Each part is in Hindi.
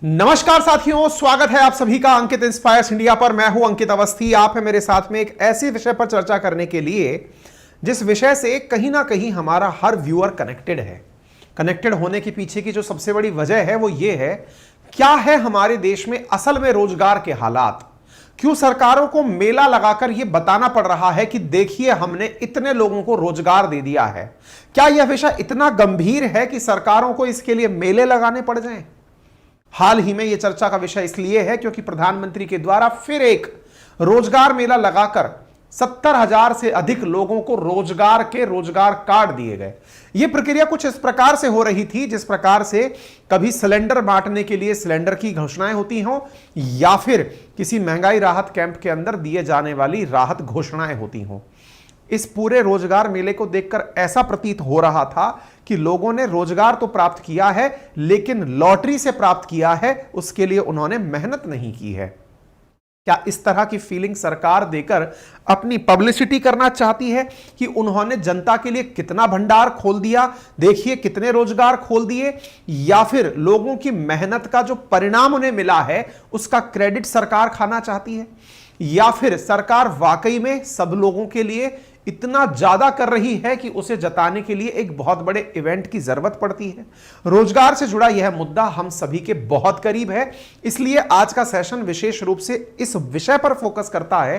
नमस्कार साथियों, स्वागत है आप सभी का अंकित इंस्पायर्स इंडिया पर। मैं हूं अंकित अवस्थी। आप है मेरे साथ में एक ऐसे विषय पर चर्चा करने के लिए जिस विषय से कहीं ना कहीं हमारा हर व्यूअर कनेक्टेड है। कनेक्टेड होने के पीछे की जो सबसे बड़ी वजह है वो ये है, क्या है हमारे देश में असल में रोजगार के हालात। क्यों सरकारों को मेला लगाकर यह बताना पड़ रहा है कि देखिए हमने इतने लोगों को रोजगार दे दिया है। क्या यह विषय इतना गंभीर है कि सरकारों को इसके लिए मेले लगाने पड़ जाएं? हाल ही में यह चर्चा का विषय इसलिए है क्योंकि प्रधानमंत्री के द्वारा फिर एक रोजगार मेला लगाकर 70,000 से अधिक लोगों को रोजगार कार्ड दिए गए। यह प्रक्रिया कुछ इस प्रकार से हो रही थी जिस प्रकार से कभी सिलेंडर बांटने के लिए सिलेंडर की घोषणाएं होती हों या फिर किसी महंगाई राहत कैंप के अंदर दिए जाने वाली राहत घोषणाएं होती हों। इस पूरे रोजगार मेले को देखकर ऐसा प्रतीत हो रहा था कि लोगों ने रोजगार तो प्राप्त किया है लेकिन लॉटरी से प्राप्त किया है, उसके लिए उन्होंने मेहनत नहीं की है। क्या इस तरह की फीलिंग सरकार देकर अपनी पब्लिसिटी करना चाहती है कि उन्होंने जनता के लिए कितना भंडार खोल दिया, देखिए कितने रोजगार खोल दिए, या फिर लोगों की मेहनत का जो परिणाम उन्हें मिला है उसका क्रेडिट सरकार खाना चाहती है, या फिर सरकार वाकई में सब लोगों के लिए इतना ज्यादा कर रही है कि उसे जताने के लिए एक बहुत बड़े इवेंट की जरूरत पड़ती है। रोजगार से जुड़ा यह मुद्दा हम सभी के बहुत करीब है, इसलिए आज का सेशन विशेष रूप से इस विषय पर फोकस करता है,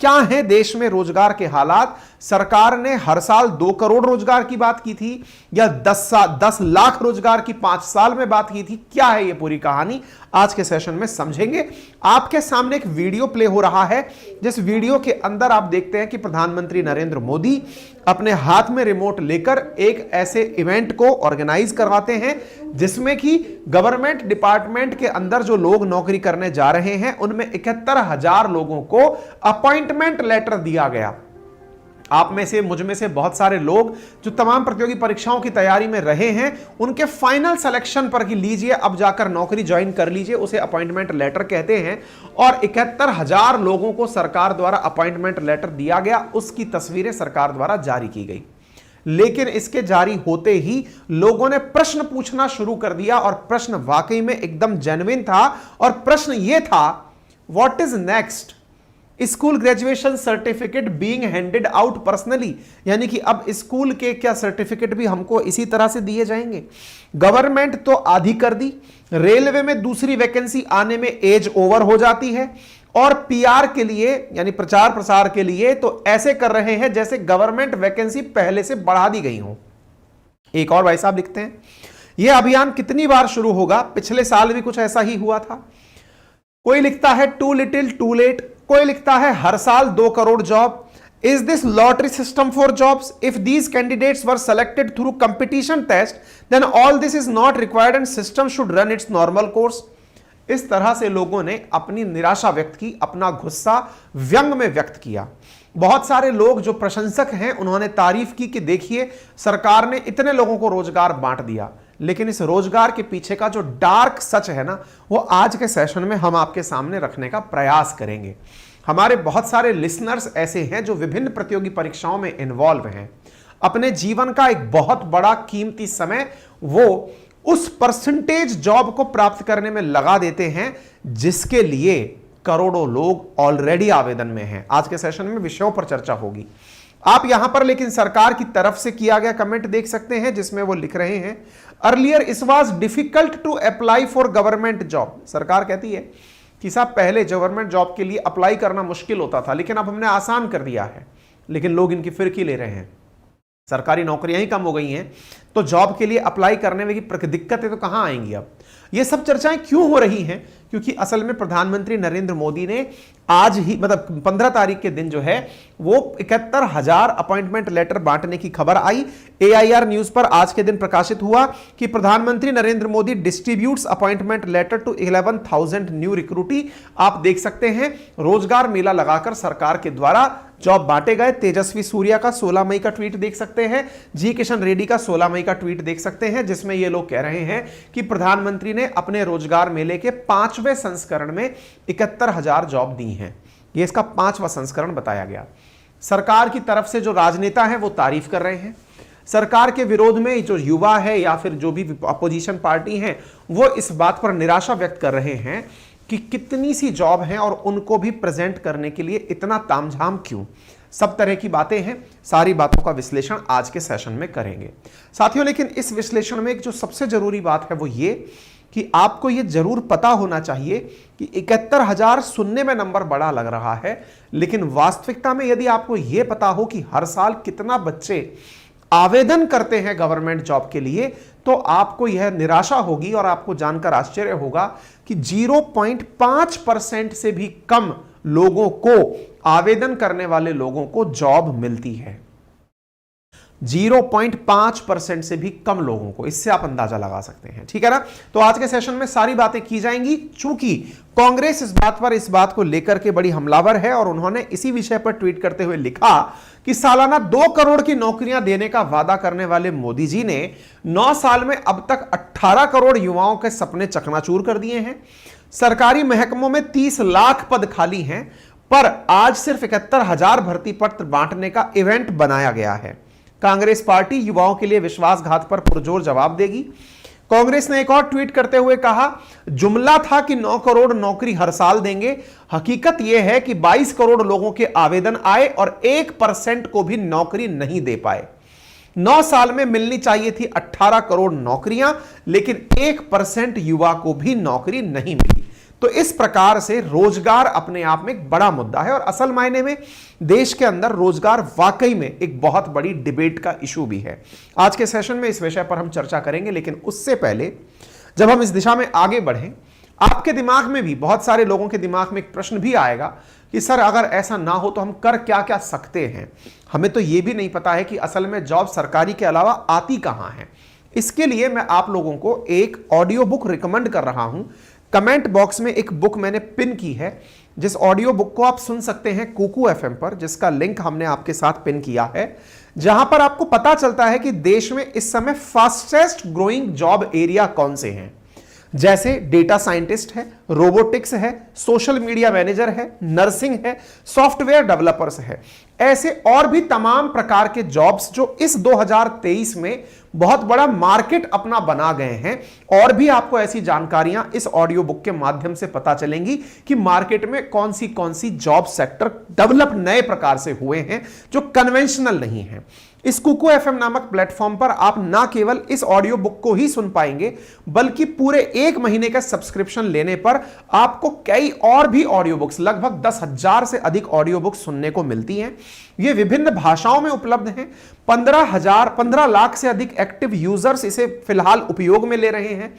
क्या है देश में रोजगार के हालात। सरकार ने हर साल 2 करोड़ रोजगार की बात की थी या 10 लाख रोजगार की 5 साल में बात की थी। क्या है ये पूरी कहानी, आज के सेशन में समझेंगे। आपके सामने एक वीडियो प्ले हो रहा है जिस वीडियो के अंदर आप देखते हैं कि प्रधानमंत्री नरेंद्र मोदी अपने हाथ में रिमोट लेकर एक ऐसे इवेंट को ऑर्गेनाइज करवाते हैं जिसमें कि गवर्नमेंट डिपार्टमेंट के अंदर जो लोग नौकरी करने जा रहे हैं उनमें 71,000 लोगों को अपॉइंटमेंट लेटर दिया गया। आप में से, मुझ में से बहुत सारे लोग जो तमाम प्रतियोगी परीक्षाओं की तैयारी में रहे हैं उनके फाइनल सिलेक्शन पर कि लीजिए अब जाकर नौकरी ज्वाइन कर लीजिए, उसे अपॉइंटमेंट लेटर कहते हैं। और 71,000 लोगों को सरकार द्वारा अपॉइंटमेंट लेटर दिया गया, उसकी तस्वीरें सरकार द्वारा जारी की गई। लेकिन इसके जारी होते ही लोगों ने प्रश्न पूछना शुरू कर दिया और प्रश्न वाकई में एकदम जेन्युइन था। और प्रश्न यह था, what is next? School graduation certificate being handed out personally, यानी कि अब स्कूल के क्या सर्टिफिकेट भी हमको इसी तरह से दिए जाएंगे। गवर्नमेंट तो आधी कर दी, रेलवे में दूसरी वैकेंसी आने में एज ओवर हो जाती है, और पीआर के लिए यानी प्रचार प्रसार के लिए तो ऐसे कर रहे हैं जैसे गवर्नमेंट वैकेंसी पहले से बढ़ा दी गई हो। एक और भाई साहब लिखते हैं, यह अभियान कितनी बार शुरू होगा? पिछले साल भी कुछ ऐसा ही हुआ था। कोई लिखता है टू लिटिल टू लेट, कोई लिखता है हर साल 2 crore job. Is this lottery system for jobs? If these candidates were selected through competition test then all this is not required and system should run its normal course. इस तरह से लोगों ने अपनी निराशा व्यक्त की, अपना गुस्सा व्यंग में व्यक्त किया। बहुत सारे लोग जो प्रशंसक हैं उन्होंने तारीफ की कि देखिए सरकार ने इतने लोगों को रोजगार बांट दिया। लेकिन इस रोजगार के पीछे का जो डार्क सच है ना, वो आज के सेशन में हम आपके सामने रखने का प्रयास करेंगे। हमारे बहुत सारे लिसनर्स ऐसे हैं जो विभिन्न प्रतियोगी परीक्षाओं में इन्वॉल्व हैं, अपने जीवन का एक बहुत बड़ा कीमती समय वो उस परसेंटेज जॉब को प्राप्त करने में लगा देते हैं जिसके लिए करोड़ों लोग ऑलरेडी आवेदन में हैं। आज के सेशन में विषयों पर चर्चा होगी। आप यहां पर लेकिन सरकार की तरफ से किया गया कमेंट देख सकते हैं जिसमें वो लिख रहे हैं, earlier it was difficult to apply for government job. सरकार कहती है कि साहब पहले गवर्नमेंट जॉब के लिए अप्लाई करना मुश्किल होता था, लेकिन अब हमने आसान कर दिया है। लेकिन लोग इनकी फिरकी ले रहे हैं, सरकारी नौकरियां ही कम हो गई हैं तो जॉब के लिए अप्लाई करने में की दिक्कतें तो कहां आएंगी। अब ये सब चर्चाएं क्यों हो रही हैं? क्योंकि असल में प्रधानमंत्री नरेंद्र मोदी ने आज ही मतलब 15 तारीख के दिन जो है वो 71,000 अपॉइंटमेंट लेटर बांटने की खबर आई। AIR न्यूज पर आज के दिन प्रकाशित हुआ कि प्रधानमंत्री Narendra Modi distributes appointment letter to 11,000 new recruitee. आप देख सकते हैं रोजगार मेला लगाकर सरकार के द्वारा जॉब बांटे गए। तेजस्वी सूर्या का 16 मई का ट्वीट देख सकते हैं, जी किशन रेड्डी का 16 मई का ट्वीट देख सकते हैं, जिसमें ये लोग कह रहे हैं कि प्रधानमंत्री ने अपने रोजगार मेले के 5वें संस्करण में 71,000 जॉब दी हैं। ये इसका 5वां संस्करण बताया गया। सरकार की तरफ से जो राजनेता हैं वो तारीफ कर रहे हैं, सरकार के विरोध में जो युवा है या फिर जो भी अपोजिशन पार्टी हैं वो इस बात पर निराशा व्यक्त कर रहे हैं कि कितनी सी जॉब हैं और उनको भी प्रेजेंट करने के लिए इतना तामझाम क्यों। सब तरह की बातें हैं, सारी बातों का विश्लेषण आज के सेशन में करेंगे साथियों। लेकिन इस विश्लेषण में एक जो सबसे जरूरी बात है वो ये कि आपको ये जरूर पता होना चाहिए कि 71,000 सुनने में नंबर बड़ा लग रहा है, लेकिन वास्तविकता में यदि आपको यह पता हो कि हर साल कितना बच्चे आवेदन करते हैं गवर्नमेंट जॉब के लिए, तो आपको यह निराशा होगी और आपको जानकर आश्चर्य होगा कि 0.5% से भी कम लोगों को, आवेदन करने वाले लोगों को जॉब मिलती है। 0.5% से भी कम लोगों को, इससे आप अंदाजा लगा सकते हैं, ठीक है ना। तो आज के सेशन में सारी बातें की जाएंगी। चूंकि कांग्रेस इस बात को लेकर के बड़ी हमलावर है और उन्होंने इसी विषय पर ट्वीट करते हुए लिखा कि सालाना 2 करोड़ की नौकरियां देने का वादा करने वाले मोदी जी ने 9 साल में अब तक 18 करोड़ युवाओं के सपने चकनाचूर कर दिए हैं। सरकारी महकमों में 30 लाख पद खाली हैं, पर आज सिर्फ 71,000 भर्ती पत्र बांटने का इवेंट बनाया गया है। कांग्रेस पार्टी युवाओं के लिए विश्वासघात पर पुरजोर जवाब देगी। कांग्रेस ने एक और ट्वीट करते हुए कहा, जुमला था कि 9 करोड़ नौकरी हर साल देंगे, हकीकत यह है कि 22 करोड़ लोगों के आवेदन आए और 1% को भी नौकरी नहीं दे पाए। 9 साल में मिलनी चाहिए थी 18 करोड़ नौकरियां, लेकिन 1% युवा को भी नौकरी नहीं मिली। तो इस प्रकार से रोजगार अपने आप में एक बड़ा मुद्दा है और असल मायने में देश के अंदर रोजगार वाकई में एक बहुत बड़ी डिबेट का इशू भी है। आज के सेशन में इस विषय पर हम चर्चा करेंगे, लेकिन उससे पहले जब हम इस दिशा में आगे बढ़ें, आपके दिमाग में भी, बहुत सारे लोगों के दिमाग में एक प्रश्न भी आएगा कि सर अगर ऐसा ना हो तो हम कर क्या क्या सकते हैं। हमें तो यह भी नहीं पता है कि असल में जॉब सरकारी के अलावा आती कहां है। इसके लिए मैं आप लोगों को एक ऑडियो बुक रिकमेंड कर रहा हूं। कमेंट बॉक्स में एक बुक मैंने पिन की है, जिस ऑडियो बुक को आप सुन सकते हैं कुकू एफएम पर, जिसका लिंक हमने आपके साथ पिन किया है, जहां पर आपको पता चलता है कि देश में इस समय फास्टेस्ट ग्रोइंग जॉब एरिया कौन से हैं। जैसे डेटा साइंटिस्ट है, रोबोटिक्स है, सोशल मीडिया मैनेजर है, नर्सिंग है, सॉफ्टवेयर डेवलपर्स है, ऐसे और भी तमाम प्रकार के जॉब्स जो इस 2023 में बहुत बड़ा मार्केट अपना बना गए हैं। और भी आपको ऐसी जानकारियां इस ऑडियो बुक के माध्यम से पता चलेंगी कि मार्केट में कौन सी जॉब सेक्टर डेवलप नए प्रकार से हुए हैं जो कन्वेंशनल नहीं है। इस कुकू एफएम नामक प्लेटफॉर्म पर आप ना केवल इस ऑडियो बुक को ही सुन पाएंगे, बल्कि पूरे 1 महीने का सब्सक्रिप्शन लेने पर आपको कई और भी ऑडियो बुक्स, लगभग 10,000 से अधिक ऑडियो बुक्स सुनने को मिलती हैं। ये विभिन्न भाषाओं में उपलब्ध हैं। 15 लाख से अधिक एक्टिव यूजर्स इसे फिलहाल उपयोग में ले रहे हैं।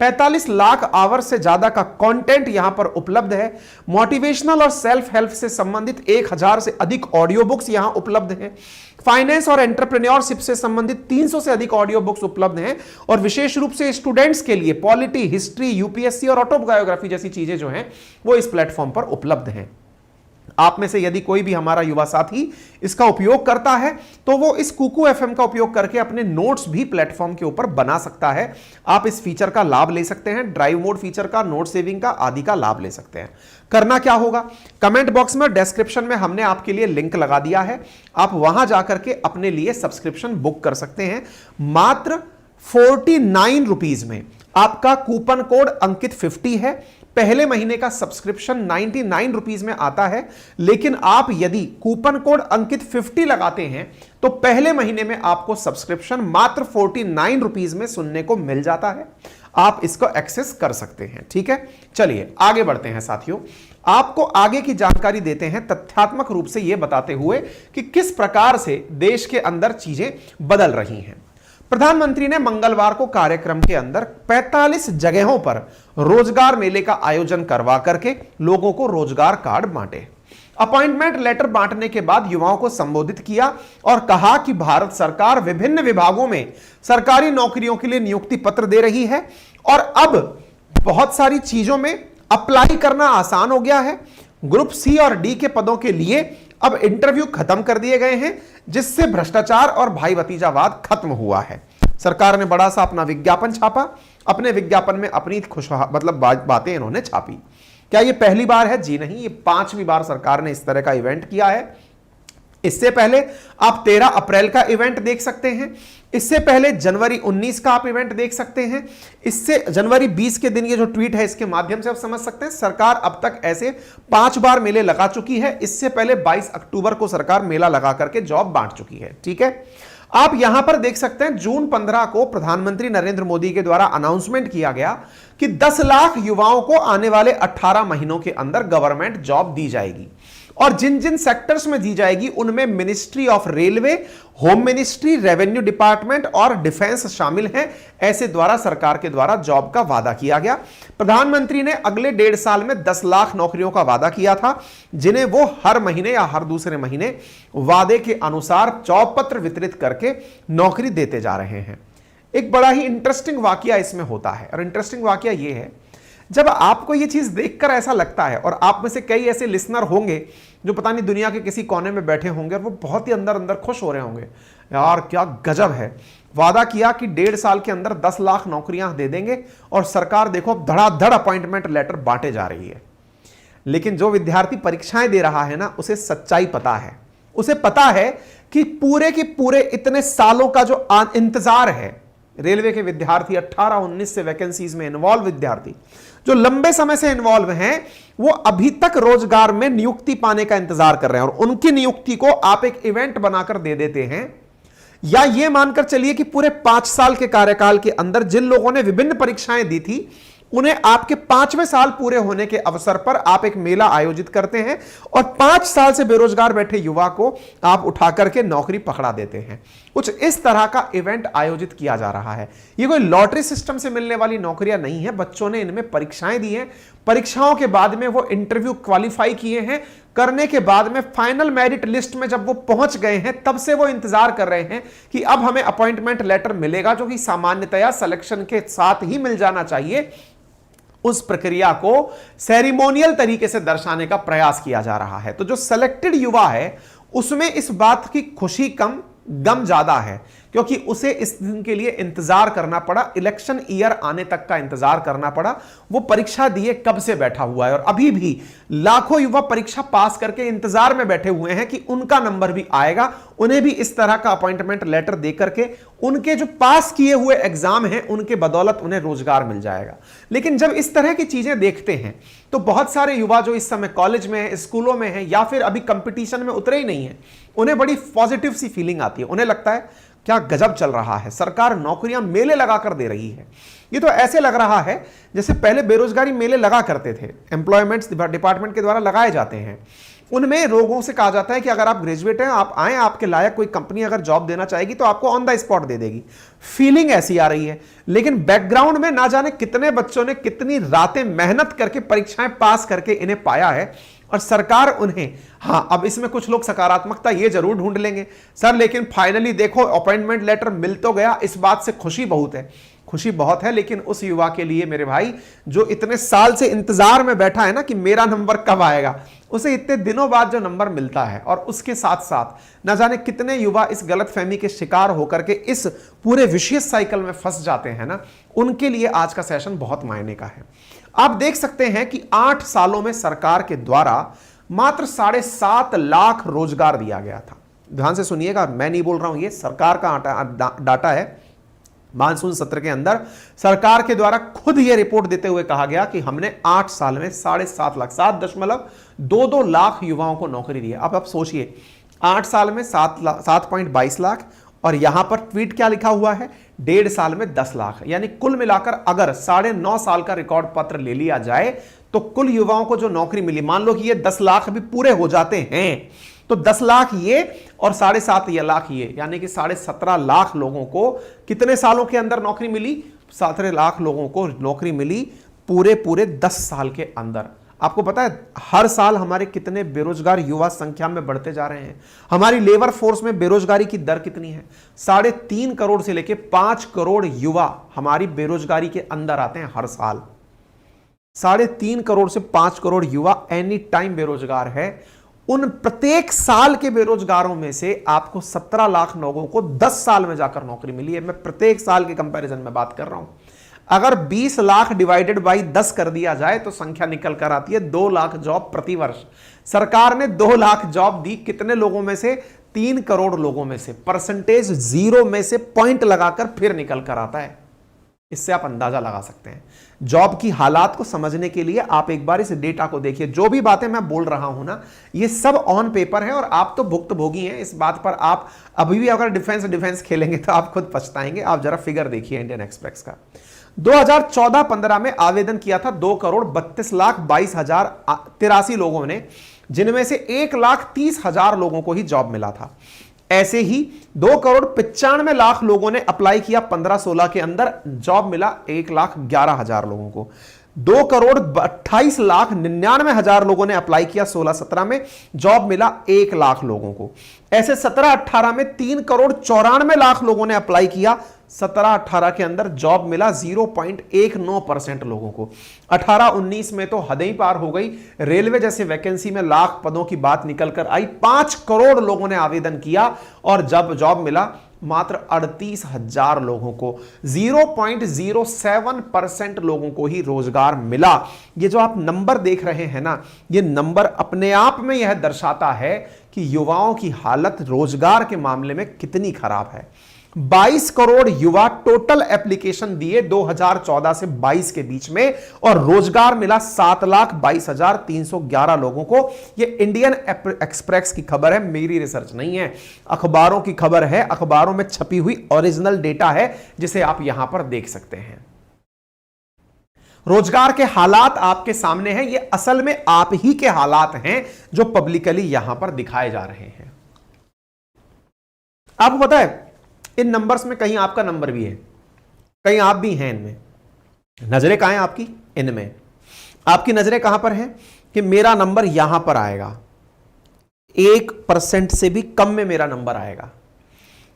45 लाख आवर से ज्यादा का कंटेंट यहां पर उपलब्ध है। मोटिवेशनल और सेल्फ हेल्प से संबंधित 1000 से अधिक ऑडियो बुक्स यहां उपलब्ध हैं। फाइनेंस और एंटरप्रेन्योरशिप से संबंधित 300 से अधिक ऑडियो बुक्स उपलब्ध हैं। और विशेष रूप से स्टूडेंट्स के लिए पॉलिटी, हिस्ट्री, यूपीएससी और ऑटोबायोग्राफी जैसी चीजें जो हैं वो इस प्लेटफॉर्म पर उपलब्ध हैं। आप में से यदि कोई भी हमारा युवा साथी इसका उपयोग करता है तो वो इस कुकू एफएम का उपयोग करके अपने नोट्स भी प्लेटफॉर्म के ऊपर बना सकता है। आप इस फीचर का लाभ ले सकते हैं, ड्राइव मोड फीचर का, नोट सेविंग का, आदि का लाभ ले सकते हैं। करना क्या होगा, कमेंट बॉक्स में, डिस्क्रिप्शन में हमने आपके लिए लिंक लगा दिया है। आप वहां जाकर के अपने लिए सब्सक्रिप्शन बुक कर सकते हैं। मात्र 49 रुपीज में आपका कूपन कोड अंकित 50 है। पहले महीने का सब्सक्रिप्शन 99 रुपीज में आता है, लेकिन आप यदि कूपन कोड अंकित 50 लगाते हैं तो पहले महीने में आपको सब्सक्रिप्शन मात्र 49 रुपीज में सुनने को मिल जाता है। आप इसको एक्सेस कर सकते हैं, ठीक है। चलिए आगे बढ़ते हैं साथियों। आपको आगे की जानकारी देते हैं तथ्यात्मक रूप से यह बताते हुए कि किस प्रकार से देश के अंदर चीजें बदल रही हैं। प्रधानमंत्री ने मंगलवार को कार्यक्रम के अंदर 45 जगहों पर रोजगार मेले का आयोजन करवा करके लोगों को रोजगार कार्ड बांटे। अपॉइंटमेंट लेटर बांटने के बाद युवाओं को संबोधित किया और कहा कि भारत सरकार विभिन्न विभागों में सरकारी नौकरियों के लिए नियुक्ति पत्र दे रही है और अब बहुत सारी चीजों में अप्लाई करना आसान हो गया है। ग्रुप सी और डी के पदों के लिए अब इंटरव्यू खत्म कर दिए गए हैं, जिससे भ्रष्टाचार और भाई भतीजावाद खत्म हुआ है। सरकार ने बड़ा सा अपना विज्ञापन छापा। अपने विज्ञापन में अपनी बातें इन्होंने छापी। क्या यह पहली बार है? जी नहीं, ये 5वीं बार सरकार ने इस तरह का इवेंट किया है। इससे पहले आप 13 अप्रैल का इवेंट देख सकते हैं, इससे पहले जनवरी 19 का आप इवेंट देख सकते हैं, इससे जनवरी 20 के दिन ये जो ट्वीट है इसके माध्यम से आप समझ सकते हैं सरकार अब तक ऐसे 5 बार मेले लगा चुकी है। इससे पहले 22 अक्टूबर को सरकार मेला लगा करके जॉब बांट चुकी है। ठीक है, आप यहां पर देख सकते हैं जून 15 को प्रधानमंत्री नरेंद्र मोदी के द्वारा अनाउंसमेंट किया गया कि 10 लाख युवाओं को आने वाले 18 महीनों के अंदर गवर्नमेंट जॉब दी जाएगी और जिन जिन सेक्टर्स में दी जाएगी उनमें ministry of railway, home ministry, revenue department और डिफेंस शामिल हैं। ऐसे द्वारा सरकार के द्वारा जॉब का वादा किया गया। प्रधानमंत्री ने अगले 1.5 साल में 10 लाख नौकरियों का वादा किया था, जिन्हें वो हर महीने या हर दूसरे महीने वादे के अनुसार जॉब पत्र वितरित करके नौकरी देते जा रहे हैं। एक बड़ा ही इंटरेस्टिंग वाकया इसमें होता है और इंटरेस्टिंग वाकया यह है, जब आपको यह चीज देखकर ऐसा लगता है और आप में से कई ऐसे लिसनर होंगे जो पता नहीं दुनिया के किसी कोने में बैठे होंगे और वो बहुत ही अंदर अंदर खुश हो रहे होंगे, यार क्या गजब है, वादा किया कि 1.5 साल के अंदर 10 लाख नौकरियां दे देंगे और सरकार देखो धड़ाधड़ अपॉइंटमेंट लेटर बांटे जा रही है। लेकिन जो विद्यार्थी परीक्षाएं दे रहा है ना, उसे सच्चाई पता है, उसे पता है कि पूरे के पूरे इतने सालों का जो इंतजार है, रेलवे के विद्यार्थी 18-19 से वैकेंसीज में इन्वॉल्व विद्यार्थी जो लंबे समय से इन्वॉल्व हैं, वो अभी तक रोजगार में नियुक्ति पाने का इंतजार कर रहे हैं और उनकी नियुक्ति को आप एक इवेंट बनाकर दे देते हैं। या ये मानकर चलिए कि पूरे 5 साल के कार्यकाल के अंदर जिन लोगों ने विभिन्न परीक्षाएं दी थी, उन्हें आपके 5वें साल पूरे होने के अवसर पर आप एक मेला आयोजित करते हैं और 5 साल से बेरोजगार बैठे युवा को आप उठा करके नौकरी पकड़ा देते हैं। कुछ इस तरह का इवेंट आयोजित किया जा रहा है। ये कोई लॉटरी सिस्टम से मिलने वाली नौकरियां नहीं है, बच्चों ने इनमें परीक्षाएं दी हैं, परीक्षाओं के बाद में वो इंटरव्यू क्वालिफाई किए हैं, करने के बाद में फाइनल मेरिट लिस्ट में जब वो पहुंच गए हैं, तब से वो इंतजार कर रहे हैं कि अब हमें अपॉइंटमेंट लेटर मिलेगा, जो कि सामान्यतया सिलेक्शन के साथ ही मिल जाना चाहिए। उस प्रक्रिया को सेरेमोनियल तरीके से दर्शाने का प्रयास किया जा रहा है। तो जो सिलेक्टेड युवा है उसमें इस बात की खुशी कम, गम ज्यादा है, क्योंकि उसे इस दिन के लिए इंतजार करना पड़ा, इलेक्शन ईयर आने तक का इंतजार करना पड़ा। वो परीक्षा दिए कब से बैठा हुआ है और अभी भी लाखों युवा परीक्षा पास करके इंतजार में बैठे हुए हैं कि उनका नंबर भी आएगा, उन्हें भी इस तरह का अपॉइंटमेंट लेटर देकर के उनके जो पास किए हुए एग्जाम हैं उनके बदौलत उन्हें रोजगार मिल जाएगा। लेकिन जब इस तरह की चीजें देखते हैं तो बहुत सारे युवा जो इस समय कॉलेज में है, स्कूलों में है या फिर अभी कंपटीशन में उतरे ही नहीं है, उन्हें बड़ी पॉजिटिव सी फीलिंग आती है। उन्हें लगता है क्या गजब चल रहा है, सरकार नौकरियां मेले लगाकर दे रही है। ये तो ऐसे लग रहा है जैसे पहले बेरोजगारी मेले लगा करते थे, एम्प्लॉयमेंट डिपार्टमेंट के द्वारा लगाए जाते हैं। उनमें लोगों से कहा जाता है कि अगर आप ग्रेजुएट हैं, आप आए, आपके लायक कोई कंपनी अगर जॉब देना चाहेगी तो आपको ऑन द स्पॉट दे देगी। फीलिंग ऐसी आ रही है, लेकिन बैकग्राउंड में ना जाने कितने बच्चों ने कितनी रातें मेहनत करके परीक्षाएं पास करके इन्हें पाया है और सरकार उन्हें, हाँ अब इसमें कुछ लोग सकारात्मकता ये जरूर ढूंढ लेंगे, सर लेकिन फाइनली देखो अपॉइंटमेंट लेटर मिल तो गया, इस बात से खुशी बहुत है। खुशी बहुत है, लेकिन उस युवा के लिए मेरे भाई जो इतने साल से इंतजार में बैठा है ना कि मेरा नंबर कब आएगा, उसे इतने दिनों बाद जो नंबर मिलता है और उसके साथ साथ न जाने कितने युवा इस गलतफहमी के शिकार होकर के इस पूरे विशेष साइकिल में फंस जाते हैं ना, उनके लिए आज का सेशन बहुत मायने का है। आप देख सकते हैं कि 8 सालों में सरकार के द्वारा मात्र 7.5 लाख रोजगार दिया गया था। ध्यान से सुनिएगा, मैं नहीं बोल रहा हूं, ये सरकार का डाटा है। मानसून सत्र के अंदर सरकार के द्वारा खुद यह रिपोर्ट देते हुए कहा गया कि हमने 8 साल में 7.5 लाख 7.22 लाख युवाओं को नौकरी दी है। अब आप सोचिए 8 साल में 7.22 लाख और यहां पर ट्वीट क्या लिखा हुआ है, 1.5 साल में 10 लाख, यानी कुल मिलाकर अगर 9.5 साल का रिकॉर्ड पत्र ले लिया जाए तो कुल युवाओं को जो नौकरी मिली, मान लो कि ये 10 लाख भी पूरे हो जाते हैं तो 10 लाख ये और 7.5 लाख ये, यानी कि 17.5 लाख लोगों को कितने सालों के अंदर नौकरी मिली, 17 लाख लोगों को नौकरी मिली पूरे 10 साल के अंदर। आपको पता है हर साल हमारे कितने बेरोजगार युवा संख्या में बढ़ते जा रहे हैं। हमारी लेबर फोर्स में बेरोजगारी की दर कितनी है, 3.5 करोड़ से लेकर 5 करोड़ युवा हमारी बेरोजगारी के अंदर आते हैं हर साल। 3.5 करोड़ से 5 करोड़ युवा एनी टाइम बेरोजगार है। उन प्रत्येक साल के बेरोजगारों में से आपको 17 लाख लोगों को 10 साल में जाकर नौकरी मिली है। मैं प्रत्येक साल के कंपैरिजन में बात कर रहा हूं। अगर 20 लाख डिवाइडेड बाई 10 कर दिया जाए तो संख्या निकल कर आती है 2 लाख जॉब प्रति वर्ष। सरकार ने 2 लाख जॉब दी, कितने लोगों में से? 3 करोड़ लोगों में से। परसेंटेज 0 में से पॉइंट लगाकर फिर निकल कर आता है। इससे आप अंदाजा लगा सकते हैं। जॉब की हालात को समझने के लिए आप एक बार इस डेटा को देखिए। जो भी बातें मैं बोल रहा हूं ना, ये सब ऑन पेपर है और आप तो भुक्तभोगी हैं इस बात पर। आप अभी भी अगर डिफेंस खेलेंगे तो आप खुद पछताएंगे। आप जरा फिगर देखिए इंडियन एक्सप्रेस का। 2014-15 में आवेदन किया था 2,32,22,083 लोगों ने, जिनमें से 1,30,000 लोगों को ही जॉब मिला था। ऐसे ही 2,95,00,000 लोगों ने अप्लाई किया 15-16 के अंदर, जॉब मिला 1,11,000 लोगों को। 2,28,99,000 लोगों ने अप्लाई किया 16-17 में, जॉब मिला 1 लाख लोगों को। ऐसे 17-18 में 3,94,00,000 लोगों ने अप्लाई किया, 17-18 के अंदर जॉब मिला 0.19% लोगों को। 18-19 में तो हदें ही पार हो गई। रेलवे जैसे वैकेंसी में लाख पदों की बात निकल कर आई, 5 करोड़ लोगों ने आवेदन किया और जब जॉब मिला मात्र 38,000 लोगों को। 0.07% लोगों को ही रोजगार मिला। ये जो आप नंबर देख रहे हैं ना, ये नंबर अपने आप में यह दर्शाता है कि युवाओं की हालत रोजगार के मामले में कितनी खराब है। 22 करोड़ युवा टोटल एप्लीकेशन दिए 2014 से 22 के बीच में और रोजगार मिला 7,22,311 लोगों को। यह इंडियन एक्सप्रेस की खबर है, मेरी रिसर्च नहीं है, अखबारों की खबर है, अखबारों में छपी हुई ओरिजिनल डेटा है जिसे आप यहां पर देख सकते हैं। रोजगार के हालात आपके सामने हैं। ये असल में आप ही के हालात हैं जो पब्लिकली यहां पर दिखाए जा रहे हैं। आपको पता है इन नंबर्स में कहीं आपका नंबर भी है, कहीं आप भी हैं इनमें। नजरें कहां हैं आपकी? इनमें। आपकी नजरें कहां पर हैं कि मेरा नंबर यहां पर आएगा, 1% से भी कम में मेरा नंबर आएगा।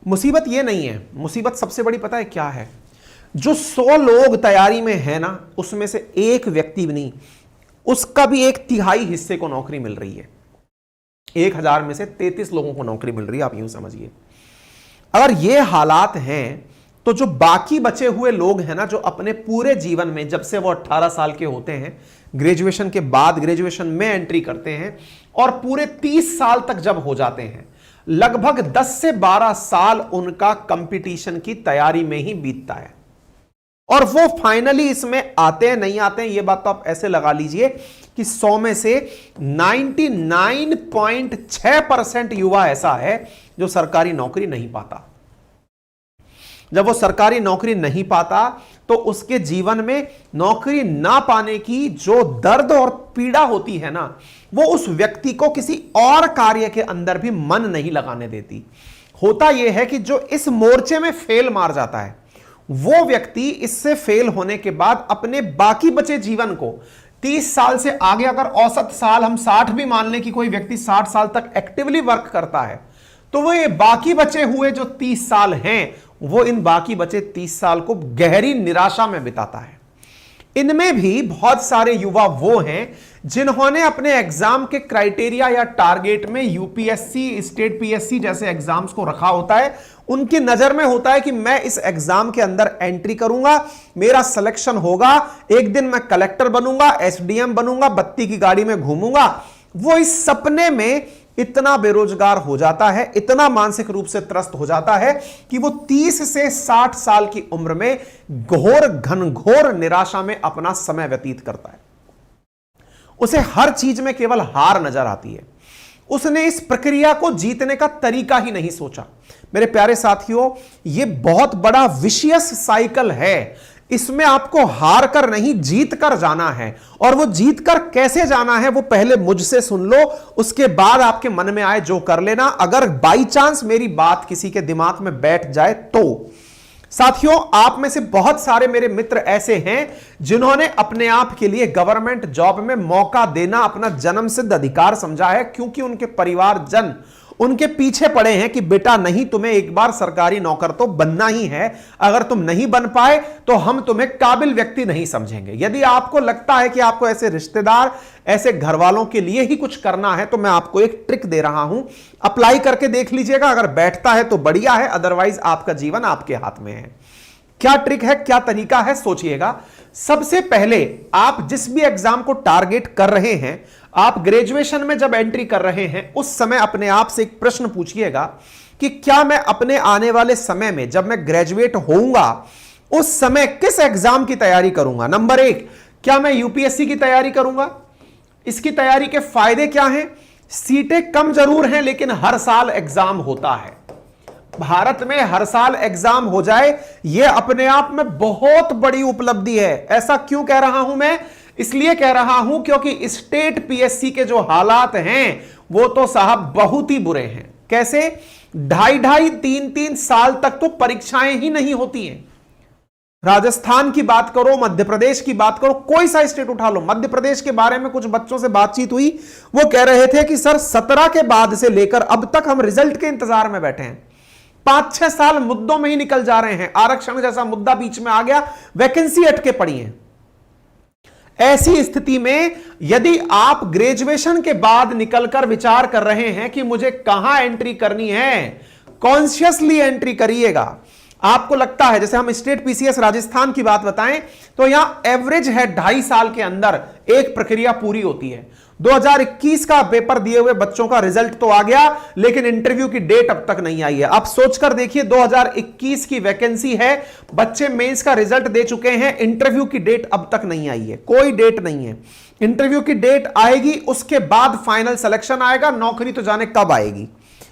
मुसीबत यह नहीं है, मुसीबत सबसे बड़ी पता है क्या है? जो 100 लोग तैयारी में है ना, उसमें से एक व्यक्ति भी नहीं, उसका भी 1/3 हिस्से को नौकरी मिल रही है। 1000 में से 33 लोगों को नौकरी मिल रही है, आप यूं समझिए। अगर ये हालात हैं तो जो बाकी बचे हुए लोग हैं ना, जो अपने पूरे जीवन में जब से वो 18 साल के होते हैं, ग्रेजुएशन के बाद ग्रेजुएशन में एंट्री करते हैं और पूरे 30 साल तक जब हो जाते हैं, लगभग 10 से 12 साल उनका कंपटीशन की तैयारी में ही बीतता है। और वो फाइनली इसमें आते हैं नहीं आते हैं, ये बात तो आप ऐसे लगा लीजिए कि 100 में से 99.6% युवा ऐसा है जो सरकारी नौकरी नहीं पाता। जब वो सरकारी नौकरी नहीं पाता तो उसके जीवन में नौकरी ना पाने की जो दर्द और पीड़ा होती है ना, वो उस व्यक्ति को किसी और कार्य के अंदर भी मन नहीं लगाने देती। होता यह है कि जो इस मोर्चे में फेल मार जाता है, वो व्यक्ति इससे फेल होने के बाद अपने बाकी बचे जीवन को 30 साल से आगे, अगर औसत साल हम 60 भी मान लें कि कोई व्यक्ति 60 साल तक एक्टिवली वर्क करता है, तो वो ये बाकी बचे हुए जो 30 साल हैं, वो इन बाकी बचे 30 साल को गहरी निराशा में बिताता है। इनमें भी बहुत सारे युवा वो हैं जिन्होंने अपने एग्जाम के क्राइटेरिया या टारगेट में यूपीएससी, स्टेट पीएससी जैसे एग्जाम्स को रखा होता है। उनकी नजर में होता है कि मैं इस एग्जाम के अंदर एंट्री करूंगा, मेरा सिलेक्शन होगा, एक दिन मैं कलेक्टर बनूंगा, एसडीएम बनूंगा, बत्ती की गाड़ी में घूमूंगा। वो इस सपने में इतना बेरोजगार हो जाता है, इतना मानसिक रूप से त्रस्त हो जाता है कि वो 30 से 60 साल की उम्र में घोर घनघोर निराशा में अपना समय व्यतीत करता है। उसे हर चीज में केवल हार नजर आती है। उसने इस प्रक्रिया को जीतने का तरीका ही नहीं सोचा। मेरे प्यारे साथियों, यह बहुत बड़ा विशियस साइकिल है। इसमें आपको हार कर नहीं, जीत कर जाना है। और वो जीत कर कैसे जाना है वो पहले मुझसे सुन लो, उसके बाद आपके मन में आए जो कर लेना। अगर बाई चांस मेरी बात किसी के दिमाग में बैठ जाए तो साथियों, आप में से बहुत सारे मेरे मित्र ऐसे हैं जिन्होंने अपने आप के लिए गवर्नमेंट जॉब में मौका देना अपना जन्मसिद्ध अधिकार समझा है, क्योंकि उनके परिवारजन उनके पीछे पड़े हैं कि बेटा नहीं, तुम्हें एक बार सरकारी नौकर तो बनना ही है। अगर तुम नहीं बन पाए तो हम तुम्हें काबिल व्यक्ति नहीं समझेंगे। यदि आपको लगता है कि आपको ऐसे रिश्तेदार, ऐसे घर वालों के लिए ही कुछ करना है, तो मैं आपको एक ट्रिक दे रहा हूं, अप्लाई करके देख लीजिएगा। अगर बैठता है तो बढ़िया है, अदरवाइज आपका जीवन आपके हाथ में है। क्या ट्रिक है, क्या तरीका है, सोचिएगा। सबसे पहले आप जिस भी एग्जाम को टारगेट कर रहे हैं, आप ग्रेजुएशन में जब एंट्री कर रहे हैं, उस समय अपने आप से एक प्रश्न पूछिएगा कि क्या मैं अपने आने वाले समय में जब मैं ग्रेजुएट होऊंगा उस समय किस एग्जाम की तैयारी करूंगा। नंबर 1, क्या मैं यूपीएससी की तैयारी करूंगा? इसकी तैयारी के फायदे क्या हैं? सीटें कम जरूर हैं लेकिन हर साल एग्जाम होता है। भारत में हर साल एग्जाम हो जाए यह अपने आप में बहुत बड़ी उपलब्धि है। ऐसा क्यों कह रहा हूं मैं? इसलिए कह रहा हूं क्योंकि स्टेट पीएससी के जो हालात हैं वो तो साहब बहुत ही बुरे हैं। कैसे? 2.5 3 साल तक तो परीक्षाएं ही नहीं होती हैं। राजस्थान की बात करो, मध्य प्रदेश की बात करो, कोई सा स्टेट उठा लो। मध्य प्रदेश के बारे में कुछ बच्चों से बातचीत हुई, वो कह रहे थे कि सर 17 के बाद से लेकर अब तक हम रिजल्ट के इंतजार में बैठे हैं। 5-6 साल मुद्दों में ही निकल जा रहे हैं। आरक्षण जैसा मुद्दा बीच में आ गया, वैकेंसी अटके पड़ी है। ऐसी स्थिति में यदि आप ग्रेजुएशन के बाद निकलकर विचार कर रहे हैं कि मुझे कहां एंट्री करनी है, कॉन्शियसली एंट्री करिएगा। आपको लगता है, जैसे हम स्टेट पीसीएस राजस्थान की बात बताएं तो यहां एवरेज है 2.5 साल के अंदर एक प्रक्रिया पूरी होती है। 2021 का पेपर दिए हुए बच्चों का रिजल्ट तो आ गया लेकिन इंटरव्यू की डेट अब तक नहीं आई है। आप सोचकर देखिए, 2021 की वैकेंसी है, बच्चे मेंस का रिजल्ट दे चुके हैं, इंटरव्यू की डेट अब तक नहीं आई है। कोई डेट नहीं है। इंटरव्यू की डेट आएगी, उसके बाद फाइनल सिलेक्शन आएगा, नौकरी तो जाने कब आएगी।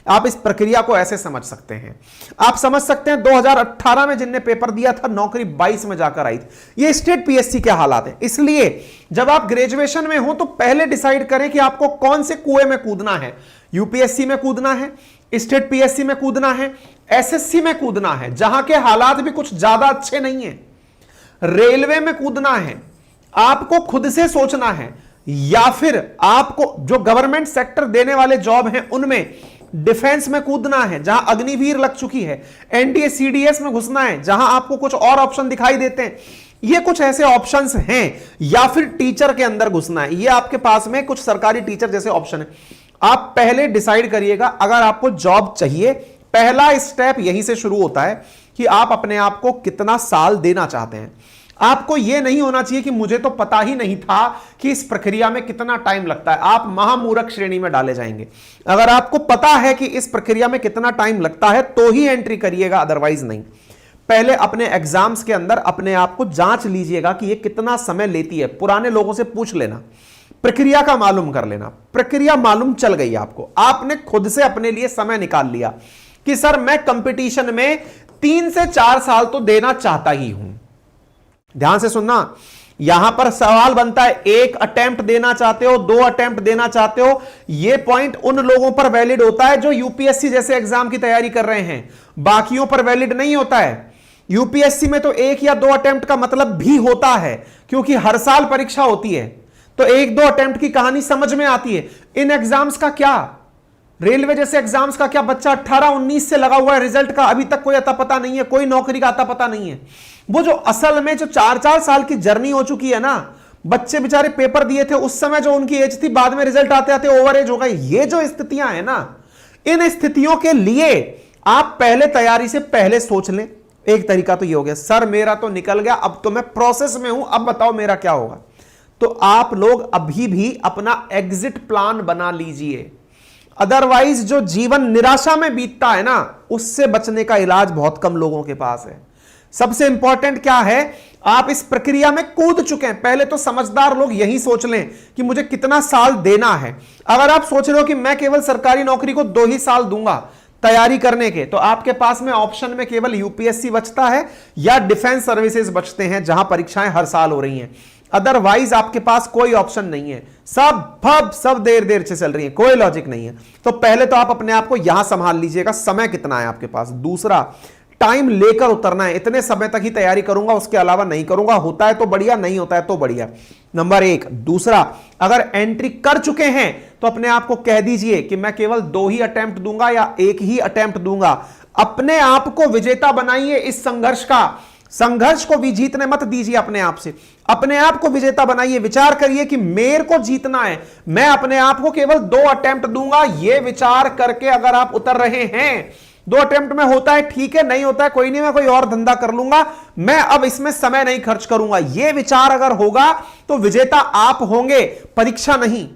आप इस प्रक्रिया को ऐसे समझ सकते हैं। आप समझ सकते हैं 2018 में जिनने पेपर दिया था, नौकरी 22 में जाकर आई थी। ये स्टेट पीएससी के हालात है। इसलिए जब आप ग्रेजुएशन में हो तो पहले डिसाइड करें कि आपको कौन से कुएं में कूदना है। यूपीएससी में कूदना है, स्टेट पीएससी में कूदना है, एसएससी में कूदना है जहां के हालात भी कुछ ज्यादा अच्छे नहीं है, रेलवे में कूदना है, आपको खुद से सोचना है, या फिर आपको जो गवर्नमेंट सेक्टर देने वाले जॉब हैं उनमें डिफेंस में कूदना है जहां अग्निवीर लग चुकी है, एनडीए सीडीएस में घुसना है जहां आपको कुछ और ऑप्शन दिखाई देते हैं। ये कुछ ऐसे ऑप्शंस हैं, या फिर टीचर के अंदर घुसना है। ये आपके पास में कुछ सरकारी टीचर जैसे ऑप्शन है। आप पहले डिसाइड करिएगा, अगर आपको जॉब चाहिए, पहला स्टेप यहीं से शुरू होता है कि आप अपने आप को कितना साल देना चाहते हैं। आपको यह नहीं होना चाहिए कि मुझे तो पता ही नहीं था कि इस प्रक्रिया में कितना टाइम लगता है। आप महामूर्ख श्रेणी में डाले जाएंगे। अगर आपको पता है कि इस प्रक्रिया में कितना टाइम लगता है तो ही एंट्री करिएगा, अदरवाइज नहीं। पहले अपने एग्जाम्स के अंदर अपने आप को जांच लीजिएगा कि यह कितना समय लेती है। पुराने लोगों से पूछ लेना, प्रक्रिया का मालूम कर लेना। प्रक्रिया मालूम चल गई आपको, आपने खुद से अपने लिए समय निकाल लिया कि सर मैं कंपटीशन में 3 से 4 साल तो देना चाहता ही हूं। ध्यान से सुनना, यहां पर सवाल बनता है, 1 अटेम्प्ट देना चाहते हो, 2 अटेम्प्ट देना चाहते हो। यह पॉइंट उन लोगों पर वैलिड होता है जो यूपीएससी जैसे एग्जाम की तैयारी कर रहे हैं, बाकियों पर वैलिड नहीं होता है। यूपीएससी में तो 1 या 2 अटेम्प्ट का मतलब भी होता है, क्योंकि हर साल परीक्षा होती है, तो 1-2 अटेम्प्ट की कहानी समझ में आती है। इन एग्जाम्स का क्या, रेलवे जैसे एग्जाम्स का क्या, बच्चा 18-19 से लगा हुआ है, रिजल्ट का अभी तक कोई अता पता नहीं है, कोई नौकरी का अता पता नहीं है। वो जो असल में जो 4-4 साल की जर्नी हो चुकी है ना, बच्चे बेचारे पेपर दिए थे उस समय जो उनकी एज थी, बाद में रिजल्ट आते आते ओवर एज हो गए। ये जो स्थितियां है ना, इन स्थितियों के लिए आप पहले तैयारी से पहले सोच लें। एक तरीका तो ये हो गया, सर मेरा तो निकल गया, अब तो मैं प्रोसेस में हूं, अब बताओ मेरा क्या होगा। तो आप लोग अभी भी अपना एग्जिट प्लान बना लीजिए। अदरवाइज जो जीवन निराशा में बीतता है ना, उससे बचने का इलाज बहुत कम लोगों के पास है। सबसे इंपॉर्टेंट क्या है, आप इस प्रक्रिया में कूद चुके हैं। पहले तो समझदार लोग यही सोच लें कि मुझे कितना साल देना है। अगर आप सोच रहे हो कि मैं केवल सरकारी नौकरी को 2 ही साल दूंगा तैयारी करने के, तो आपके पास में ऑप्शन में केवल यूपीएससी बचता है या डिफेंस सर्विसेज बचते हैं जहां परीक्षाएं हर साल हो रही हैं। अदरवाइज आपके पास कोई ऑप्शन नहीं है। सब देर से चल रही है, कोई लॉजिक नहीं है। तो पहले तो आप अपने आप को यहां संभाल लीजिएगा, समय कितना है आपके पास। दूसरा, टाइम लेकर उतरना है। इतने समय तक ही तैयारी करूंगा, उसके अलावा नहीं करूंगा। होता है तो बढ़िया, नहीं होता है तो बढ़िया। नंबर 1। दूसरा, अगर एंट्री कर चुके हैं तो अपने आप को कह दीजिए कि मैं केवल 2 ही अटेम्प्ट दूंगा या 1 ही अटेम्प्ट दूंगा। अपने आप को विजेता बनाइए इस संघर्ष को भी जीतने मत दीजिए अपने आप से। अपने आप को विजेता बनाइए। विचार करिए कि मेरे को जीतना है, मैं अपने आप को केवल 2 अटेम्प्ट दूंगा। यह विचार करके अगर आप उतर रहे हैं 2 अटेम्प्ट में होता है ठीक है, नहीं होता है कोई नहीं, मैं कोई और धंधा कर लूंगा, मैं अब इसमें समय नहीं खर्च करूंगा, यह विचार अगर होगा तो विजेता आप होंगे, परीक्षा नहीं।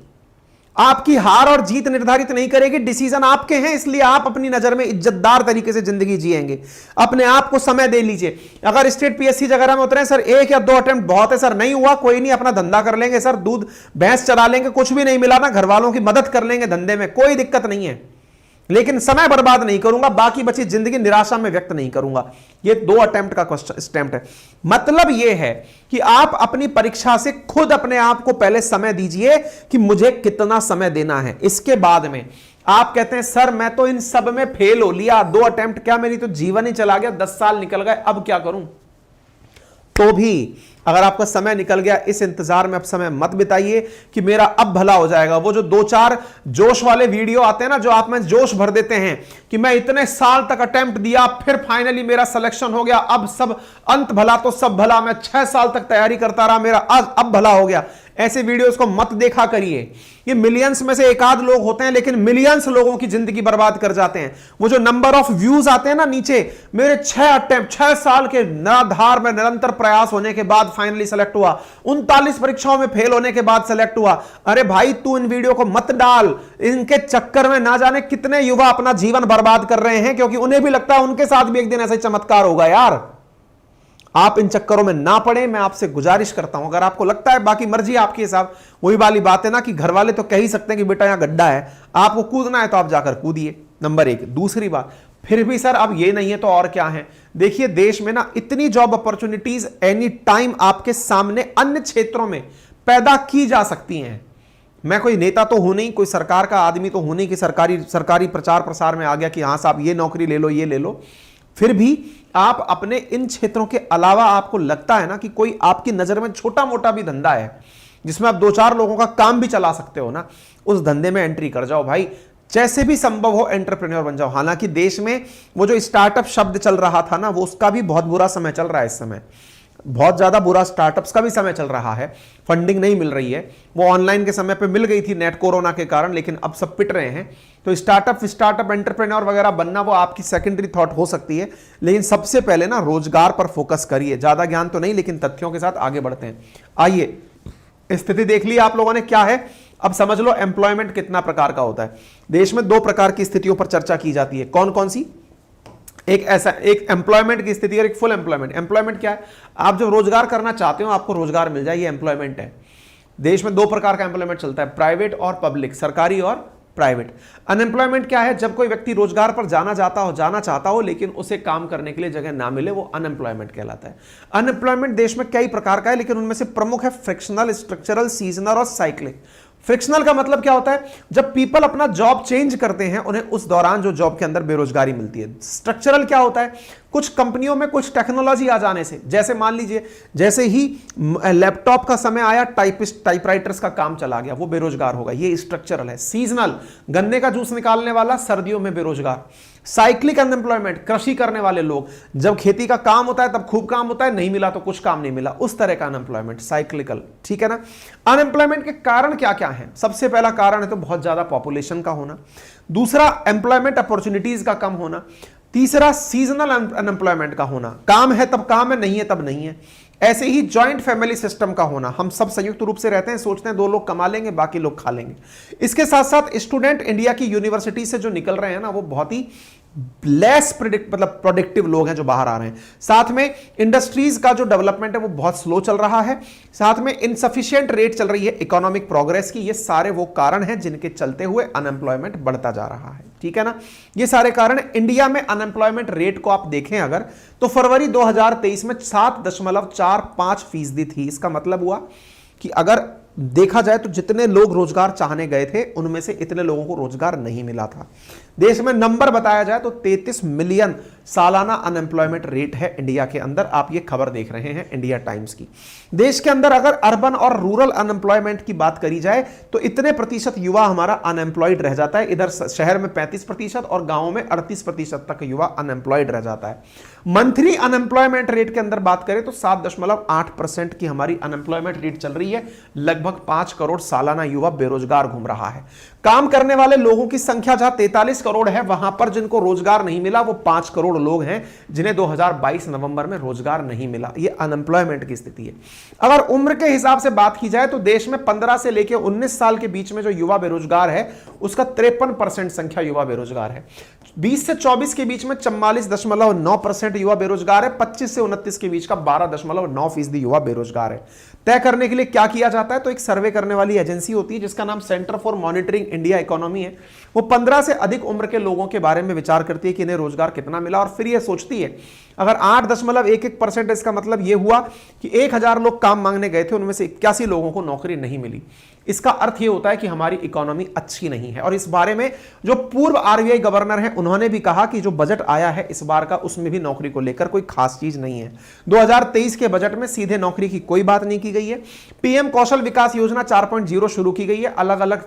आपकी हार और जीत निर्धारित नहीं करेगी, डिसीजन आपके हैं, इसलिए आप अपनी नजर में इज्जतदार तरीके से जिंदगी जिएंगे। अपने आप को समय दे लीजिए। अगर स्टेट पीएससी वगैरह में उतरे, सर 1 या 2 अटेम्प्ट बहुत है, सर नहीं हुआ कोई नहीं, अपना धंधा कर लेंगे, सर दूध भैंस चरा लेंगे, कुछ भी नहीं मिला ना, घर वालों की मदद कर लेंगे धंधे में, कोई दिक्कत नहीं है, लेकिन समय बर्बाद नहीं करूंगा, बाकी बची जिंदगी निराशा में व्यक्त नहीं करूंगा। ये 2 अटेम्प्ट का स्टैम्प है। मतलब यह है कि आप अपनी परीक्षा से खुद अपने आप को पहले समय दीजिए कि मुझे कितना समय देना है। इसके बाद में आप कहते हैं सर मैं तो इन सब में फेल हो लिया, 2 अटेम्प्ट क्या, मेरी तो जीवन ही चला गया, 10 साल निकल गए, अब क्या करूं। तो भी अगर आपका समय निकल गया, इस इंतजार में अब समय मत बिताइए कि मेरा अब भला हो जाएगा। वो जो 2-4 जोश वाले वीडियो आते हैं ना, जो आप में जोश भर देते हैं कि मैं इतने साल तक अटेम्प्ट दिया, फिर फाइनली मेरा सिलेक्शन हो गया, अब सब अंत भला तो सब भला, मैं 6 साल तक तैयारी करता रहा, मेरा अब भला हो गया, ऐसे वीडियोस को मत देखा करिए। ये मिलियंस में से एकाध लोग होते हैं, लेकिन मिलियंस लोगों की जिंदगी बर्बाद कर जाते हैं। वो जो नंबर ऑफ व्यूज आते हैं ना नीचे, मेरे 6 अटेम्प्ट, 6 साल के निराधार में निरंतर प्रयास होने के बाद फाइनली सेलेक्ट हुआ, 39 परीक्षाओं में फेल होने के बाद सेलेक्ट हुआ। अरे भाई तू इन वीडियो को मत डाल, इनके चक्कर में ना जाने कितने युवा अपना जीवन बर्बाद कर रहे हैं, क्योंकि उन्हें भी लगता है उनके साथ भी एक दिन ऐसा ही चमत्कार होगा। यार आप इन चक्करों में ना पड़े, मैं आपसे गुजारिश करता हूं। अगर आपको लगता है, बाकी मर्जी आपकी हिसाब, वही वाली बात है ना कि घर वाले तो कह ही सकते हैं कि बेटा यहां गड्ढा है, आपको कूदना है तो आप जाकर कूदिए, नंबर 1। दूसरी बात, फिर भी सर अब ये नहीं है तो और क्या है। देखिए देश में ना इतनी जॉब अपॉर्चुनिटीज एनी टाइम आपके सामने अन्य क्षेत्रों में पैदा की जा सकती हैं। मैं कोई नेता तो हूं नहीं, कोई सरकार का आदमी तो हूं नहीं कि सरकारी प्रचार प्रसार में आ गया कि हाँ साहब ये नौकरी ले लो, ये ले लो। फिर भी आप अपने इन क्षेत्रों के अलावा आपको लगता है ना कि कोई आपकी नजर में छोटा मोटा भी धंधा है जिसमें आप 2-4 लोगों का काम भी चला सकते हो ना, उस धंधे में एंट्री कर जाओ भाई। जैसे भी संभव हो एंटरप्रेन्योर बन जाओ। हालांकि देश में वो जो स्टार्टअप शब्द चल रहा था ना, वो उसका भी बहुत बुरा समय चल रहा है इस समय, बहुत ज्यादा बुरा स्टार्टअप्स का भी समय चल रहा है, फंडिंग नहीं मिल रही है। वो ऑनलाइन के समय पे मिल गई थी नेट कोरोना के कारण, लेकिन अब सब पिट रहे हैं। तो स्टार्टअप एंटरप्रेन्योर वगैरह बनना वो आपकी सेकेंडरी थॉट हो सकती है, लेकिन सबसे पहले ना रोजगार पर फोकस करिए। ज्यादा ज्ञान तो नहीं, लेकिन तथ्यों के साथ आगे बढ़ते हैं। आइए स्थिति देख ली आप लोगों ने क्या है, अब समझ लो एम्प्लॉयमेंट कितना प्रकार का होता है। देश में 2 प्रकार की स्थितियों पर चर्चा की जाती है। कौन कौन सी? एक एम्प्लॉयमेंट की स्थिति और एक फुल एम्प्लॉयमेंट। एम्प्लॉयमेंट क्या है? आप जब रोजगार करना चाहते हो, आपको रोजगार मिल जाए, ये एम्प्लॉयमेंट है। देश में 2 प्रकार का एम्प्लॉयमेंट चलता है, प्राइवेट और पब्लिक, सरकारी और प्राइवेट। अनएम्प्लॉयमेंट क्या है? जब कोई व्यक्ति रोजगार पर जाना चाहता हो लेकिन उसे काम करने के लिए जगह ना मिले, वो अनएम्प्लॉयमेंट कहलाता है। अनएम्प्लॉयमेंट देश में कई प्रकार का है, लेकिन उनमें से प्रमुख है फ्रिक्शनल, स्ट्रक्चरल, सीजनल और साइक्लिक। फ्रिक्शनल का मतलब क्या होता है? जब पीपल अपना जॉब चेंज करते हैं, उन्हें उस दौरान जो जॉब के अंदर बेरोजगारी मिलती है। स्ट्रक्चरल क्या होता है? कुछ कंपनियों में कुछ टेक्नोलॉजी आ जाने से, जैसे मान लीजिए जैसे ही लैपटॉप का समय आया, टाइपराइटर्स का काम चला गया, वो बेरोजगार होगा, ये स्ट्रक्चरल है। सीजनल, गन्ने का जूस निकालने वाला सर्दियों में बेरोजगार। साइक्लिक अनएम्प्लॉयमेंट, कृषि करने वाले लोग, जब खेती का काम होता है तब खूब काम होता है, नहीं मिला तो कुछ काम नहीं मिला, उस तरह का अनएम्प्लॉयमेंट, साइक्लिकल। ठीक है ना। अनएम्प्लॉयमेंट के कारण क्या क्या है? सबसे पहला कारण है तो बहुत ज्यादा पॉपुलेशन का होना, दूसरा एम्प्लॉयमेंट अपॉर्चुनिटीज का कम होना, तीसरा सीजनल अनएम्प्लॉयमेंट का होना, काम है तब काम है, नहीं है तब नहीं है। ऐसे ही जॉइंट फैमिली सिस्टम का होना, हम सब संयुक्त रूप से रहते हैं, सोचते हैं 2 लोग कमा लेंगे बाकी लोग खा लेंगे। इसके साथ साथ स्टूडेंट इंडिया की यूनिवर्सिटी से जो निकल रहे हैं ना, वो बहुत ही लेस प्रोडक्टिव लोग हैं जो बाहर आ रहे हैं। साथ में इंडस्ट्रीज का जो डेवलपमेंट है वो बहुत स्लो चल रहा है, साथ में इनसफिशिएंट रेट चल रही है इकोनॉमिक प्रोग्रेस की। ये सारे वो कारण हैं जिनके चलते हुए अनएम्प्लॉयमेंट बढ़ता जा रहा है। ठीक है ना। ये सारे कारण इंडिया में अनएम्प्लॉयमेंट रेट को आप देखें अगर, तो फरवरी 2023 में 7.45% थी। इसका मतलब हुआ कि अगर देखा जाए तो जितने लोग रोजगार चाहने गए थे, उनमें से इतने लोगों को रोजगार नहीं मिला था। देश में नंबर बताया जाए तो 33 मिलियन सालाना अनएम्प्लॉयमेंट रेट है इंडिया के अंदर। आप ये खबर देख रहे हैं इंडिया टाइम्स की। देश के अंदर अगर अर्बन और रूरल अनएम्प्लॉयमेंट की बात करी जाए तो इतने प्रतिशत युवा हमारा अनएम्प्लॉयड रह जाता है। इधर शहर में 35% और गांवों में 38% तक युवा अनएम्प्लॉयड रह जाता है। मंथली अनएम्प्लॉयमेंट रेट के अंदर बात करें तो 7.8% की हमारी अनएम्प्लॉयमेंट रेट चल रही है। लगभग 5 करोड़ सालाना युवा बेरोजगार घूम रहा है। काम करने वाले लोगों की संख्या जहां 43 करोड़ है, वहां पर जिनको रोजगार नहीं मिला वो 5 करोड़ लोग हैं जिन्हें 2022 नवंबर में रोजगार नहीं मिला। ये अनएम्प्लॉयमेंट की स्थिति है। अगर उम्र के हिसाब से बात की जाए तो देश में 15 से लेकर 19 साल के बीच में जो युवा बेरोजगार है उसका 53% संख्या युवा बेरोजगार है। 20 से 24 के बीच में 44.9% युवा बेरोजगार है। 25 से 29 के बीच का 12.9% युवा बेरोजगार है। तय करने के लिए क्या किया जाता है, तो एक सर्वे करने वाली एजेंसी होती है जिसका नाम centre for monitoring India economy है। वो 15 से अधिक उम्र के लोगों के बारे में विचार करती है कि इन्हें रोजगार कितना मिला, और फिर ये सोचती है अगर 8.11% इसका मतलब यह हुआ कि 1000 लोग काम मांगने गए थे, उनमें से 81 लोगों को नौकरी नहीं मिली। इसका अर्थ यह होता है कि हमारी इकोनॉमी अच्छी नहीं है। और इस बारे में जो पूर्व आरबीआई गवर्नर हैं उन्होंने भी कहा कि जो बजट आया है इस बार का, उसमें भी नौकरी को लेकर कोई खास चीज नहीं है। 2023 के बजट में सीधे नौकरी की कोई बात नहीं की गई है। पीएम कौशल विकास योजना 4.0 शुरू की गई है। अलग अलग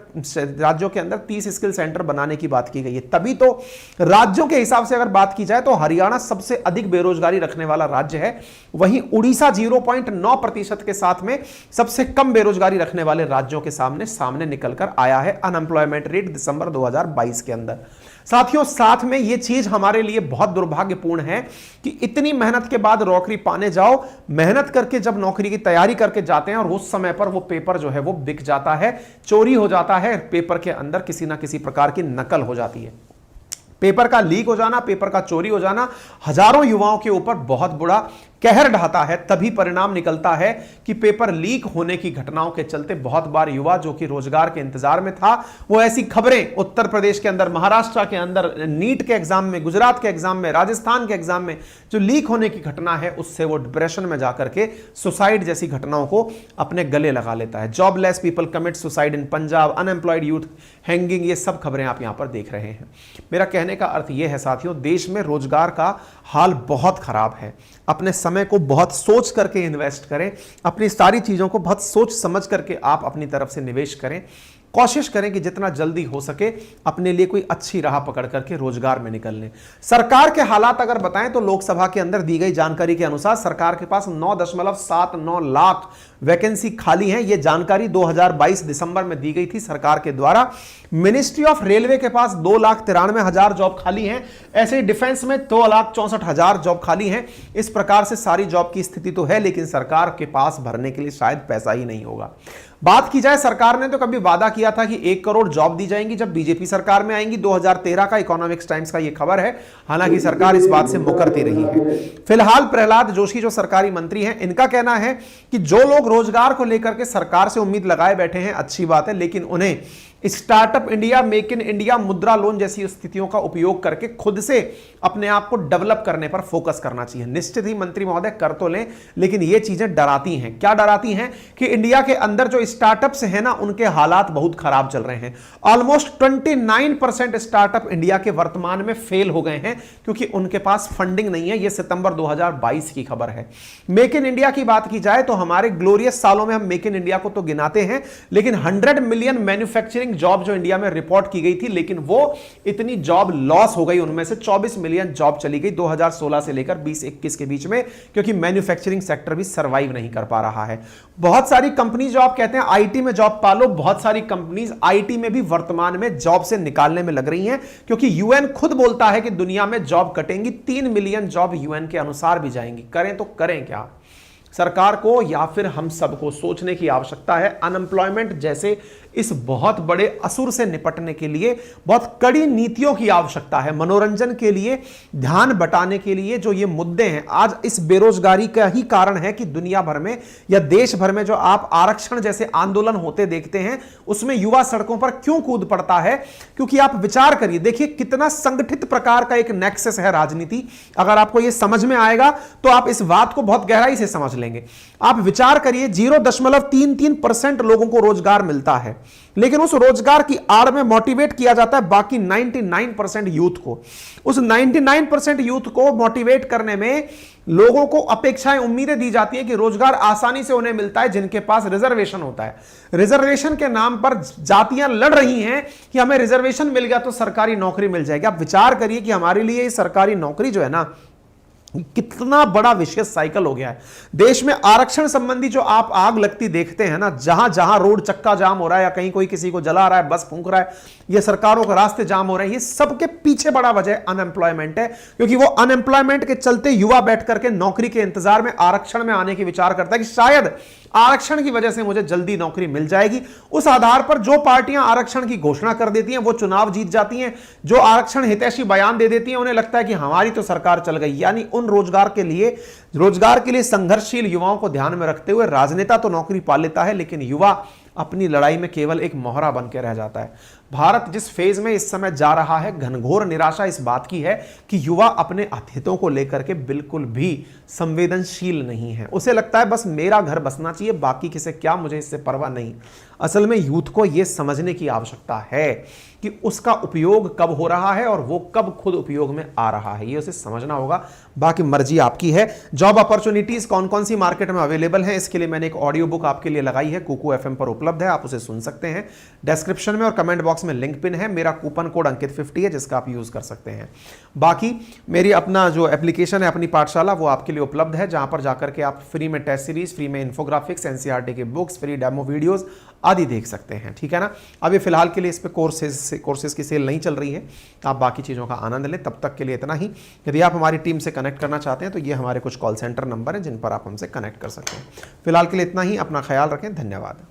राज्यों के अंदर 30 स्किल सेंटर बनाने की बात की गई है। तभी तो राज्यों के हिसाब से अगर बात की जाए तो हरियाणा सबसे अधिक बेरोजगारी रखने वाला राज्य है। वहीं उड़ीसा 0.9% के साथ में सबसे कम बेरोजगारी रखने वाले राज्यों के सामने निकलकर आया है अनएम्प्लॉयमेंट रेट दिसंबर 2022 के अंदर। साथियों, साथ में यह चीज हमारे लिए बहुत दुर्भाग्यपूर्ण है कि इतनी मेहनत के बाद नौकरी पाने जाओ, मेहनत करके जब नौकरी की तैयारी करके जाते हैं और उस समय पर वो पेपर जो है वो बिक जाता है, चोरी हो जाता है। पेपर के अंदर किसी ना किसी प्रकार की नकल हो जाती है। पेपर का लीक हो जाना, पेपर का चोरी हो जाना हजारों युवाओं के ऊपर बहुत बुरा कहर ढाता है। तभी परिणाम निकलता है कि पेपर लीक होने की घटनाओं के चलते बहुत बार युवा जो कि रोजगार के इंतजार में था, वो ऐसी खबरें उत्तर प्रदेश के अंदर, महाराष्ट्र के अंदर नीट के एग्जाम में, गुजरात के एग्जाम में, राजस्थान के एग्जाम में जो लीक होने की घटना है, उससे वो डिप्रेशन में जाकर के सुसाइड जैसी घटनाओं को अपने गले लगा लेता है। Jobless people commit suicide in Punjab, unemployed youth hanging, ये सब खबरें आप यहां पर देख रहे हैं। मेरा कहने का अर्थ यह है साथियों, देश में रोजगार का हाल बहुत खराब है। अपने समय को बहुत सोच करके इन्वेस्ट करें, अपनी सारी चीजों को बहुत सोच समझ करके आप अपनी तरफ से निवेश करें। कोशिश करें कि जितना जल्दी हो सके अपने लिए कोई अच्छी राह पकड़ करके रोजगार में निकल लें। सरकार के हालात अगर बताएं तो लोकसभा के अंदर दी गई जानकारी के अनुसार सरकार के पास 9.79 लाख वैकेंसी खाली हैं। यह जानकारी 2022 दिसंबर में दी गई थी सरकार के द्वारा। मिनिस्ट्री ऑफ रेलवे के पास 2,93,000 जॉब खाली हैं। ऐसे ही डिफेंस में 2,64,000 जॉब खाली हैं। इस प्रकार से सारी जॉब की स्थिति तो है, लेकिन सरकार के पास भरने के लिए शायद पैसा ही नहीं होगा। बात की जाए, सरकार ने तो कभी वादा किया था कि 1 करोड़ जॉब दी जाएंगी जब बीजेपी सरकार में आएंगी। 2013 का इकोनॉमिक्स टाइम्स का यह खबर है। हालांकि सरकार इस बात से मुकरती रही है। फिलहाल प्रहलाद जोशी जो सरकारी मंत्री हैं, इनका कहना है कि जो लोग रोजगार को लेकर के सरकार से उम्मीद लगाए बैठे हैं, अच्छी बात है, लेकिन उन्हें startup India, make in India, मुद्रा लोन जैसी स्थितियों का उपयोग करके खुद से अपने आप को डेवलप करने पर फोकस करना चाहिए। निश्चित ही मंत्री महोदय कर तो लें, लेकिन ये चीजें डराती हैं। क्या डराती हैं? कि इंडिया के अंदर जो स्टार्टअप्स हैं ना, उनके हालात बहुत खराब चल रहे हैं। ऑलमोस्ट 29% स्टार्टअप इंडिया के वर्तमान में फेल हो गए हैं क्योंकि उनके पास फंडिंग नहीं है। यह सितंबर 2022 की खबर है। मेक इन इंडिया की बात की जाए तो हमारे ग्लोरियस सालों में हम मेक इन इंडिया को तो गिनाते हैं, लेकिन 100 मिलियन मैन्युफैक्चरिंग जॉब जो इंडिया में रिपोर्ट की गई थी, लेकिन वो इतनी जॉब लॉस हो गई। उनमें से 24 मिलियन जॉब चली गई 2016 से लेकर 2021 के बीच में, क्योंकि मैन्युफैक्चरिंग सेक्टर भी सर्वाइव नहीं कर पा रहा है। बहुत सारी कंपनी जो आप कहते हैं आईटी में जॉब पालो, बहुत सारी कंपनीज आईटी में भी वर्तमान में जॉब से निकालने में लग रही हैं, क्योंकि यूएन खुद बोलता है कि दुनिया में जॉब कटेंगी। 3 मिलियन जॉब यूएन के अनुसार भी जाएंगी। करें तो करें क्या? सरकार को या फिर हम सबको सोचने की आवश्यकता है। अनएम्प्लॉयमेंट जैसे इस बहुत बड़े असुर से निपटने के लिए बहुत कड़ी नीतियों की आवश्यकता है। मनोरंजन के लिए, ध्यान बटाने के लिए जो ये मुद्दे हैं, आज इस बेरोजगारी का ही कारण है कि दुनिया भर में या देश भर में जो आप आरक्षण जैसे आंदोलन होते देखते हैं, उसमें युवा सड़कों पर क्यों कूद पड़ता है? क्योंकि आप विचार करिए, देखिए कितना संगठित प्रकार का एक नेक्सस है राजनीति। अगर आपको यह समझ में आएगा तो आप इस बात को बहुत गहराई से समझ लेंगे। आप विचार करिए, 0.33% लोगों को रोजगार मिलता है, लेकिन उस रोजगार की आड़ में मोटिवेट किया जाता है बाकी 99% यूथ को। उस 99% यूथ को मोटिवेट करने में लोगों को अपेक्षाएं, उम्मीदें दी जाती है कि रोजगार आसानी से उन्हें मिलता है जिनके पास रिजर्वेशन होता है। रिजर्वेशन के नाम पर जातियां लड़ रही हैं कि हमें रिजर्वेशन मिल गया तो सरकारी नौकरी मिल जाएगी। आप विचार करिए कि हमारे लिए सरकारी नौकरी जो है ना, कितना बड़ा विशेष साइकिल हो गया है देश में। आरक्षण संबंधी जो आप आग लगती देखते हैं ना, जहां जहां रोड चक्का जाम हो रहा है या कहीं कोई किसी को जला रहा है, बस फूंक रहा है, ये सरकारों के रास्ते जाम हो रहे हैं, ये सबके पीछे बड़ा वजह अनएम्प्लॉयमेंट है। क्योंकि वो अनएम्प्लॉयमेंट के चलते युवा बैठ करके नौकरी के इंतजार में आरक्षण में आने की विचार करता है कि शायद आरक्षण की वजह से मुझे जल्दी नौकरी मिल जाएगी। उस आधार पर जो पार्टियां आरक्षण की घोषणा कर देती हैं वो चुनाव जीत जाती हैं, जो आरक्षण हितैषी बयान दे देती हैं उन्हें लगता है कि हमारी तो सरकार चल गई। यानी उन रोजगार के लिए संघर्षशील युवाओं को ध्यान में रखते हुए राजनेता तो नौकरी पा लेता है, लेकिन युवा अपनी लड़ाई में केवल एक मोहरा बन के रह जाता है। भारत जिस फेज में इस समय जा रहा है, घनघोर निराशा इस बात की है कि युवा अपने हितों को लेकर के बिल्कुल भी संवेदनशील नहीं है। उसे लगता है बस मेरा घर बसना चाहिए, बाकी किसे क्या, मुझे इससे परवाह नहीं। असल में यूथ को यह समझने की आवश्यकता है कि उसका उपयोग कब हो रहा है और वो कब खुद उपयोग में आ रहा है, ये उसे समझना होगा। बाकी मर्जी आपकी है। जॉब अपॉर्चुनिटीज कौन कौन सी मार्केट में अवेलेबल है, इसके लिए मैंने एक ऑडियो बुक आपके लिए लगाई है, कुकू एफएम पर उपलब्ध है, आप उसे सुन सकते हैं। डिस्क्रिप्शन में और कमेंट बॉक्स में लिंक पिन है, मेरा कूपन कोड अंकित50 है जिसका आप यूज कर सकते हैं। बाकी मेरी अपना जो एप्लीकेशन है अपनी पाठशाला, वो आपके लिए उपलब्ध है, जहां पर जाकर के आप फ्री में टेस्ट सीरीज, फ्री में इन्फोग्राफिक्स, एनसीईआरटी के बुक्स, फ्री डेमो वीडियोस आदि देख सकते हैं। ठीक है ना। अभी फिलहाल के लिए इस पे कोर्सेज की सेल नहीं चल रही है, आप बाकी चीज़ों का आनंद लें। तब तक के लिए इतना ही। यदि आप हमारी टीम से कनेक्ट करना चाहते हैं तो ये हमारे कुछ कॉल सेंटर नंबर हैं जिन पर आप हमसे कनेक्ट कर सकते हैं। फिलहाल के लिए इतना ही। अपना ख्याल रखें। धन्यवाद।